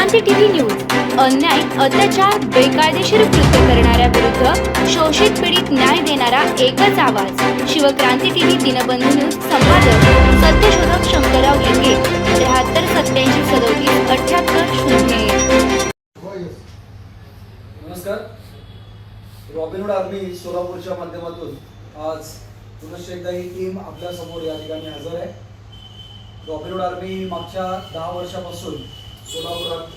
Shivkranti TV news अन्याय, अत्याचार, बेकायदेशीर कृत्य करणाऱ्या विरुद्ध शोषित पीडित न्याय देणारा एकच आवाज। शिवक्रांती टीव्ही दिनबंधू न्यूज संपादक सत्यशोधक शंकरराव लिंगे 73 87 37 78 0। नमस्कार। रॉबिनहूड आर्मी सोलापूरच्या माध्यमातून आज पुनश्च एकदा ही टीम आपल्या समोर या ठिकाणी हजर आहे। रॉबिनहूड आर्मी मागच्या 10 वर्षापासून सोलापुरात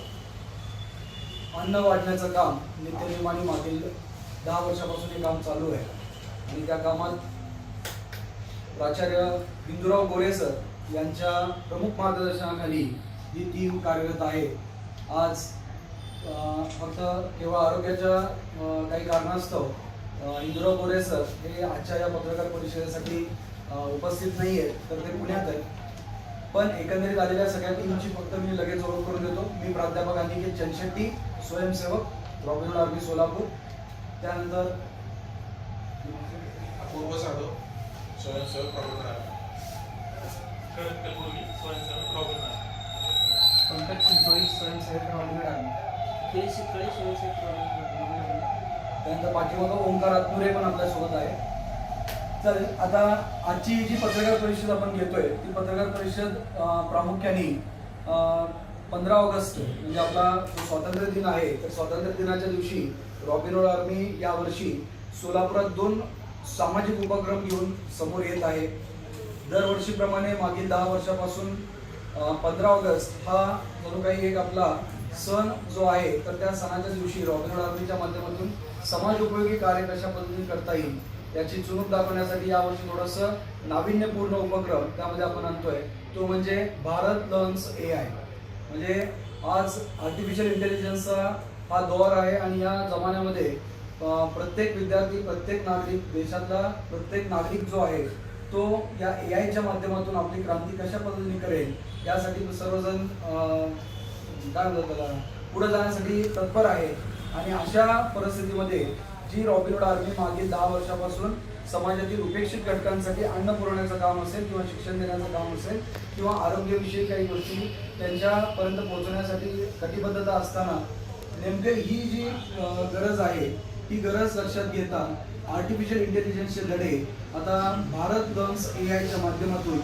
अन्न वाटण्याचं काम नित्यनेमाने मागील 10 वर्षापासून हे काम चालू आहे आणि त्या कामात प्राचार्य बिंदुराव गोरे सर यांच्या प्रमुख मार्गदर्शनाखाली ही टीम कार्यरत आहे। आज फक्त केवळ आरोग्याच्या काही कारणास्तव इंदुराव गोरे सर हे आजच्या या पत्रकार परिषदेसाठी उपस्थित नाही आहेत, तर ते पुण्यात आहेत। पण एकंदरीत आलेल्या सगळ्या टीमची फक्त मी लगेच ओळख करून देतो। मी प्राध्यापक अनिकेत चंदशेट्टी, स्वयंसेवक रॉबिनहूड आर्मी सोलापूर। त्यानंतर पूर्व साधव, स्वयंसेवक रॉबिनहूड आर्मी, स्वयंसेवक रॉबिनहूड आर्मी, पंकज चिंचोळी, स्वयंसेवक रॉबिनहूड आर्मी, त्यानंतर पाठीमागं ओंकार आत्मुरे पण आपल्यासोबत आहे। तर आता आजची जी पत्रकार परिषद आपण घेतोय ती पत्रकार परिषद प्रामुख्याने 15 ऑगस्ट म्हणजे आपला स्वातंत्र्य दिन आहे, तर स्वातंत्र्य दिनाच्या दिवशी रॉबिनहूड आर्मी यावर्षी सोलापुरात 2 सामाजिक उपक्रम घेऊन समोर येत आहे। दरवर्षीप्रमाणे मागील 10 वर्षापासून 15 ऑगस्ट हा जणू काही एक आपला सण जो आहे, तर त्या सणाच्या दिवशी रॉबिनहूड आर्मीच्या माध्यमातून समाज उपयोगी कार्य कशा पद्धतीने करता येईल याची चुणूक दाखवण्यासाठी यावर्षी थोडंसं नाविन्यपूर्ण उपक्रम त्यामध्ये आपण आणतोय, तो म्हणजे भारत लर्न्स AI। म्हणजे आज आर्टिफिशियल इंटेलिजन्सचा हा दौर आहे आणि या जमान्यामध्ये प्रत्येक विद्यार्थी, प्रत्येक नागरिक, देशातला प्रत्येक नागरिक जो आहे तो या AIच्या माध्यमातून आपली क्रांती कशा पद्धतीने करेल यासाठी सर्वजण काय म्हणतात त्याला पुढे जाण्यासाठी तत्पर आहे। आणि अशा परिस्थितीमध्ये जी रॉबिनहूड आर्मी मागील 10 वर्षापासून समाजातील उपेक्षित घटकांसाठी अन्न पुरवण्याचं काम असेल किंवा शिक्षण देण्याचं काम असेल किंवा आरोग्यविषयी काही गोष्टी त्यांच्यापर्यंत पोहोचवण्यासाठी कटिबद्धता असताना नेमके ही जी गरज आहे ती गरज लक्षात घेता आर्टिफिशियल इंटेलिजन्सचे धडे आता भारत लर्न्स AIच्या माध्यमातून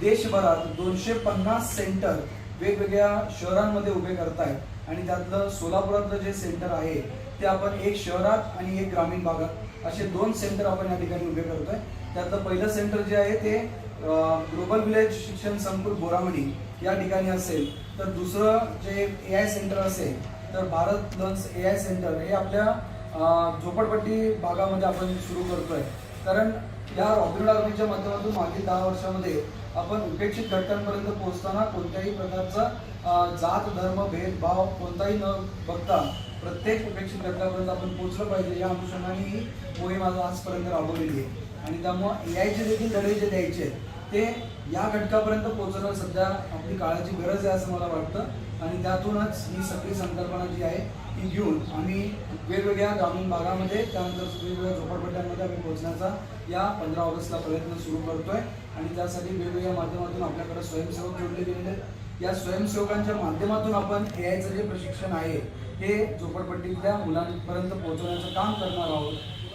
देशभरात 250 सेंटर वेगवेगळ्या शहरांमध्ये उभे करतायत आणि त्यातलं सोलापुरातलं जे सेंटर आहे ते आपण एक शहरात आणि एक ग्रामीण भागात असे 2 सेंटर आपण या ठिकाणी उभे करतोय। त्यातलं पहिलं सेंटर जे आहे ते ग्लोबल विलेज शिक्षण संकुल बोरामणी या ठिकाणी असेल, तर दुसरं जे AI सेंटर असेल तर भारत लर्न्स AI सेंटर हे आपल्या झोपडपट्टी भागामध्ये आपण सुरू करतोय। कारण या रॉबिनहूड आर्मीच्या माध्यमातून मागील 10 वर्षामध्ये आपण उपेक्षित घटकांपर्यंत पोहोचताना कोणत्याही प्रकारचा जात, धर्म, भेदभाव कोणताही न बघता प्रत्येक उपेक्षित घटकापर्यंत आपण पोहोचलं पाहिजे या अनुषंगाने ही मोहीम आजपर्यंत राबवलेली आहे। आणि त्यामुळे AIचे देखील धडे जे द्यायचे ते या घटकापर्यंत पोहोचणं सध्या आपली काळाची गरज आहे असं मला वाटतं। आणि त्यातूनच ही सगळी संकल्पना जी आहे ती घेऊन आम्ही वेगवेगळ्या ग्रामीण भागामध्ये त्यानंतर वेगवेगळ्या झोपडपट्ट्यांमध्ये आम्ही पोहोचण्याचा या 15 ऑगस्टला प्रयत्न सुरू करतोय। आणि त्यासाठी वेगवेगळ्या माध्यमातून आपल्याकडे स्वयंसेवक जोडले गेलेले आहेत। या स्वयंसेवकांच्या माध्यमातून आपण AIचं जे प्रशिक्षण आहे हे झोपडपट्टीतल्या मुलांपर्यंत पोहोचवण्याचं काम करणार आहोत,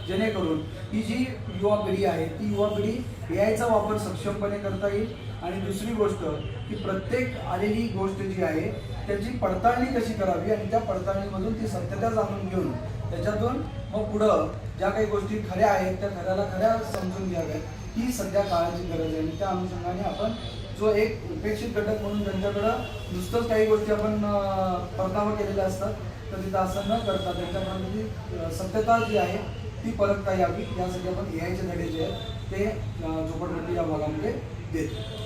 जेणेकरून ही जी युवा पिढी आहे ती युवा पिढी AIचा वापर सक्षमपणे करता येईल। आणि दुसरी गोष्ट की प्रत्येक आलेली गोष्ट जी आहे त्याची पडताळणी कशी करावी आणि त्या पडताळणीमधून ती सत्यता जाणून घेऊन त्याच्यातून मग पुढं ज्या काही गोष्टी खऱ्या आहेत त्या खऱ्या समजून घ्याव्यात ही सध्या काळाची गरज आहे। आणि त्या अनुषंगाने आपण जो एक उपेक्षित घटक म्हणून त्यांच्याकडं नुसतंच काही गोष्टी आपण परतावा केलेल्या असतात, तर तिथं असं न करता त्यांच्यापर्यंत जी सत्यता जी आहे ती परतता यावी यासाठी आपण AIचे धडे जे आहेत ते झोपडपट्टी या भागामध्ये देतो।